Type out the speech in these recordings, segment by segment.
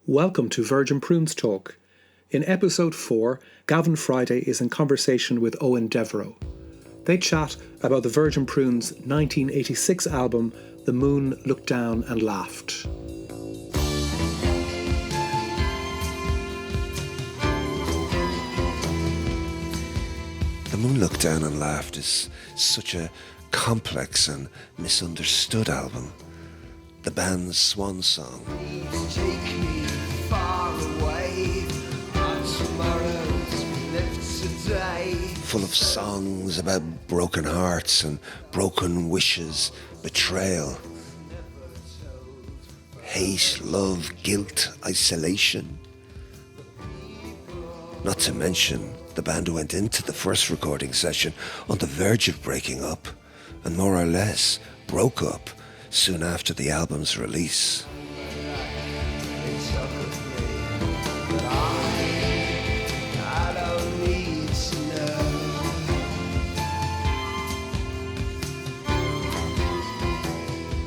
Welcome to Virgin Prunes Talk. In episode 4, Gavin Friday is in conversation with Eoin Devereux. They chat about the Virgin Prunes' 1986 album, The Moon Looked Down and Laughed. The Moon Looked Down and Laughed is such a complex and misunderstood album. The band's swan song. Full of songs about broken hearts and broken wishes, betrayal, hate, love, guilt, isolation. Not to mention, the band went into the first recording session on the verge of breaking up, and more or less broke up soon after the album's release.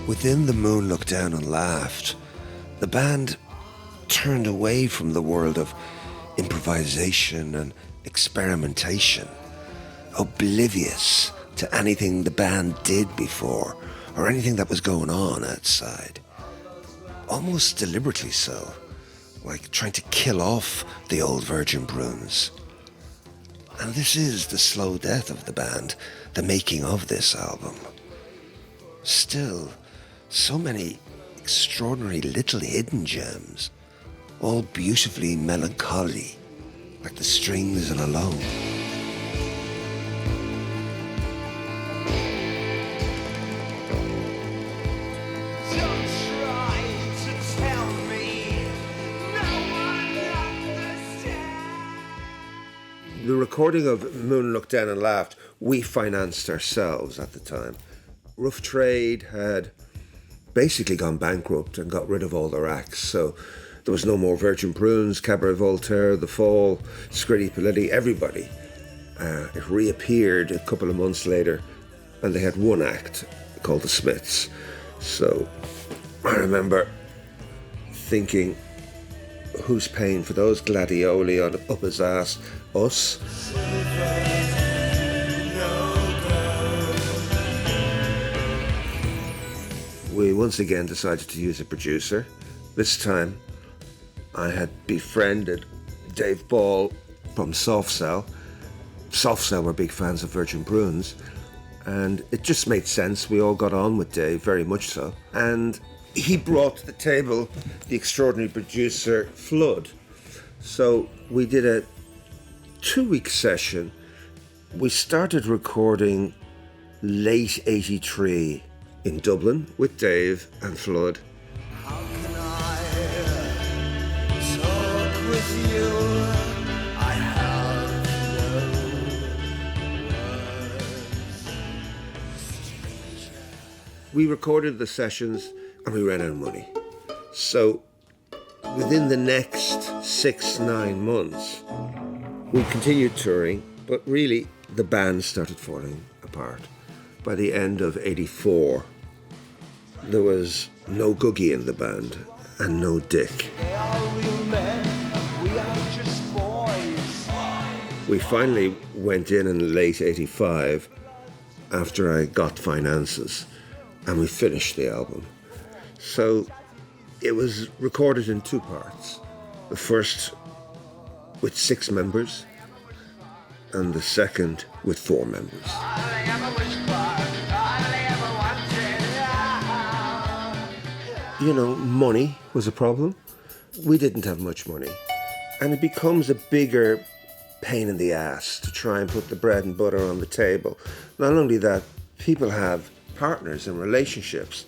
Within The Moon Looked Down and Laughed, the band turned away from the world of improvisation and experimentation, oblivious to anything the band did before or anything that was going on outside. Almost deliberately so, like trying to kill off the old Virgin Prunes. And this is the slow death of the band, the making of this album. Still, so many extraordinary little hidden gems, all beautifully melancholy, like the strings in a lung. The recording of Moon Looked Down and Laughed, we financed ourselves at the time. Rough Trade had basically gone bankrupt and got rid of all their acts, so there was no more Virgin Prunes, Cabaret Voltaire, The Fall, Scritti Politti, everybody. It reappeared a couple of months later, and they had one act called The Smiths. So I remember thinking, who's paying for those gladioli up his ass? Us? We once again decided to use a producer. This time, I had befriended Dave Ball from Soft Cell. Soft Cell were big fans of Virgin Prunes, and it just made sense. We all got on with Dave, very much so. And he brought to the table the extraordinary producer, Flood. So we did a 2-week session. We started recording late 83 in Dublin with Dave and Flood. How can I talk with you? I have no words. We recorded the sessions and we ran out of money. So within the next 6-9 months, we continued touring, but really the band started falling apart. By the end of 84, there was no Googie in the band and no Dick. We finally went in late 85 after I got finances, and we finished the album. So it was recorded in 2 parts. The first with 6 members and the second with 4 members. You know, money was a problem. We didn't have much money. And it becomes a bigger pain in the ass to try and put the bread and butter on the table. Not only that, people have partners and relationships,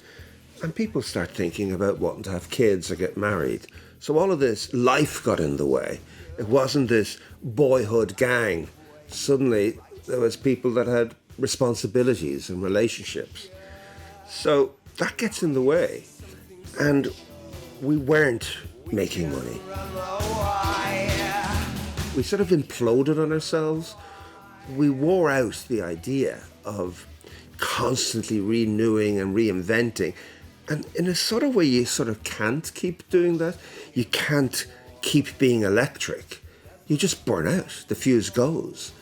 and people start thinking about wanting to have kids or get married. So all of this life got in the way. It wasn't this boyhood gang. Suddenly there was people that had responsibilities and relationships. So that gets in the way. And we weren't making money. We sort of imploded on ourselves. We wore out the idea of constantly renewing and reinventing. And in a sort of way, you sort of can't keep doing that. You can't keep being electric. You just burn out. The fuse goes.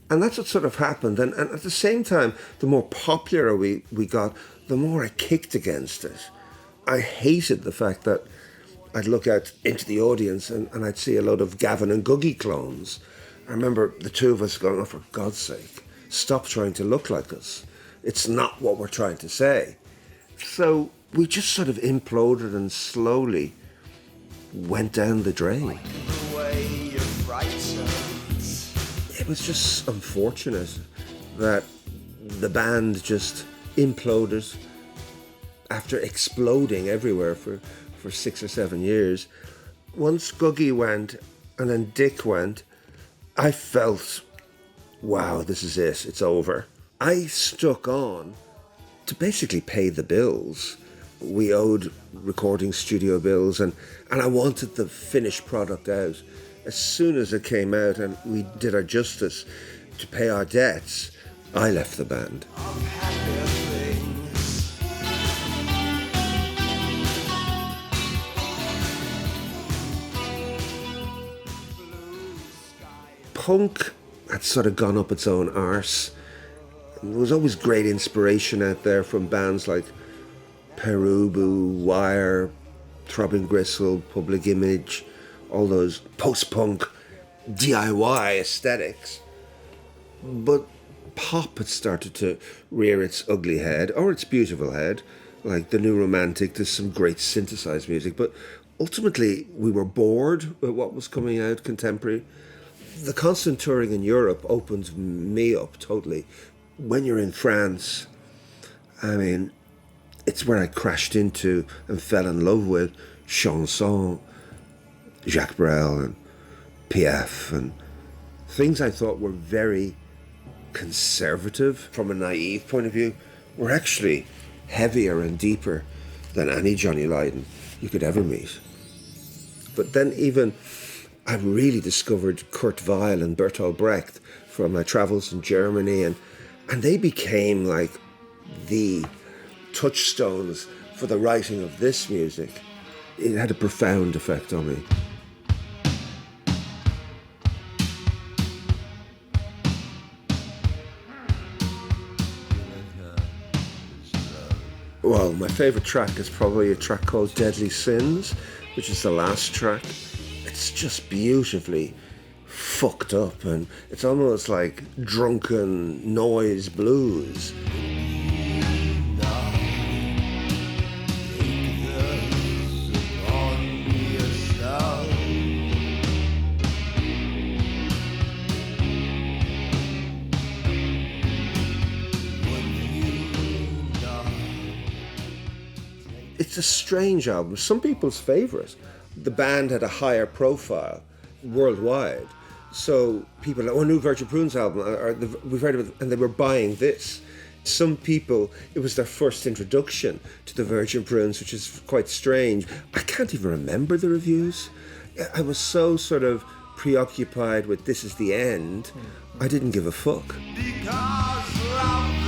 And that's what sort of happened. And at the same time, the more popular we got, the more I kicked against it. I hated the fact that I'd look out into the audience and I'd see a load of Gavin and Googie clones. I remember the two of us going, oh, for God's sake, stop trying to look like us. It's not what we're trying to say. So we just sort of imploded and slowly went down the drain. It was just unfortunate that the band just imploded after exploding everywhere for 6 or 7 years. Once Googie went and then Dick went, I felt, wow, this is it, it's over. I stuck on to basically pay the bills. We owed recording studio bills and I wanted the finished product out. As soon as it came out and we did our justice to pay our debts, I left the band. Punk had sort of gone up its own arse. There was always great inspiration out there from bands like Perubu, Wire, Throbbing Gristle, Public Image, all those post-punk DIY aesthetics. But pop had started to rear its ugly head, or its beautiful head. Like the New Romantic, there's some great synthesized music, but ultimately we were bored with what was coming out contemporary. The constant touring in Europe opened me up totally. When you're in France, I mean, it's where I crashed into and fell in love with chansons, Jacques Brel and Piaf, and things I thought were very conservative from a naive point of view were actually heavier and deeper than any Johnny Lydon you could ever meet. But then even I really discovered Kurt Weill and Bertolt Brecht from my travels in Germany, and they became like the touchstones for the writing of this music. It had a profound effect on me. Well, my favourite track is probably a track called Deadly Sins, which is the last track. It's just beautifully fucked up and it's almost like drunken noise blues. It's a strange album. Some people's favourite. The band had a higher profile worldwide. So people like, oh, new Virgin Prunes album, we've heard of it, and they were buying this. Some people, it was their first introduction to the Virgin Prunes, which is quite strange. I can't even remember the reviews. I was so sort of preoccupied with this is the end, I didn't give a fuck. Because love